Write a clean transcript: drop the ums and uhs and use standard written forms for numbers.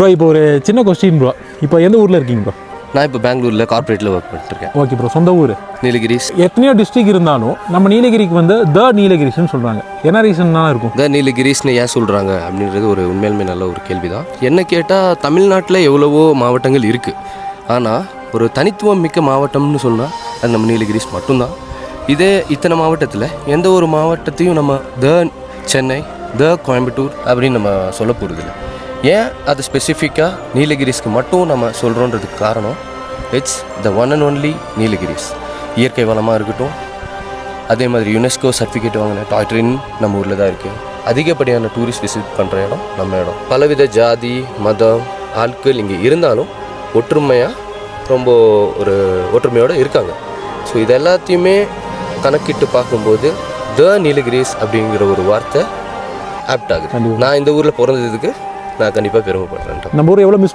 Bro இப்போ ஒரு சின்ன கொஸ்டின் ப்ரோ, இப்போ எந்த ஊரில் இருக்கீங்க ப்ரோ? நான் இப்போ பெங்களூரில் கார்ப்பரேட்டில் ஒர்க் பண்ணிட்டுருக்கேன். ஓகே ப்ரோ, சொந்த ஊர் நீலகிரிஸ். எத்தனையோ டிஸ்ட்ரிக் இருந்தாலும் நம்ம நீலகிரிக்கு வந்து த நீலகிரிஸ்ன்னு சொல்கிறாங்க. என்ன ரீசன்னா இருக்கும்? த நீலகிரிஸ்னு ஏன் சொல்கிறாங்க அப்படின்றது ஒரு உண்மையிலுமே நல்ல ஒரு கேள்வி தான். என்ன கேட்டால் தமிழ்நாட்டில் எவ்வளவோ மாவட்டங்கள் இருக்குது, ஆனால் ஒரு தனித்துவம் மிக்க மாவட்டம்னு சொன்னால் அது நம்ம நீலகிரிஸ் மட்டும்தான். இதே இத்தனை மாவட்டத்தில் எந்த ஒரு மாவட்டத்தையும் நம்ம த சென்னை, த கோயம்புத்தூர் அப்படின்னு நம்ம சொல்ல போகிறதில்ல. ஏன் அது ஸ்பெசிஃபிக்காக நீலகிரிஸ்க்கு மட்டும் நம்ம சொல்கிறோன்றதுக்கு காரணம், it's the one and only Nilgiris. இயற்கை வளமாக இருக்கட்டும், அதே மாதிரி யுனெஸ்கோ சர்டிஃபிகேட் வாங்கின டாய் ட்ரெயின் நம்ம ஊரில் தான் இருக்குது. அதிகப்படியான டூரிஸ்ட் விசிட் பண்ணுற இடம் நம்ம இடம். பலவித ஜாதி மதம் ஆட்கள் இங்கே இருந்தாலும் ஒற்றுமையாக ரொம்ப ஒரு ஒற்றுமையோடு இருக்காங்க. ஸோ இது எல்லாத்தையுமே கணக்கிட்டு பார்க்கும்போது த நீலகிரிஸ் அப்படிங்கிற ஒரு வார்த்தை ஆப்ட் ஆகுது. நான் இந்த ஊரில் பிறந்ததுக்கு நான் கண்டிப்பாக பெருமைப்படுறேன். நம்ம ஊர் எவ்வளோ மிஸ்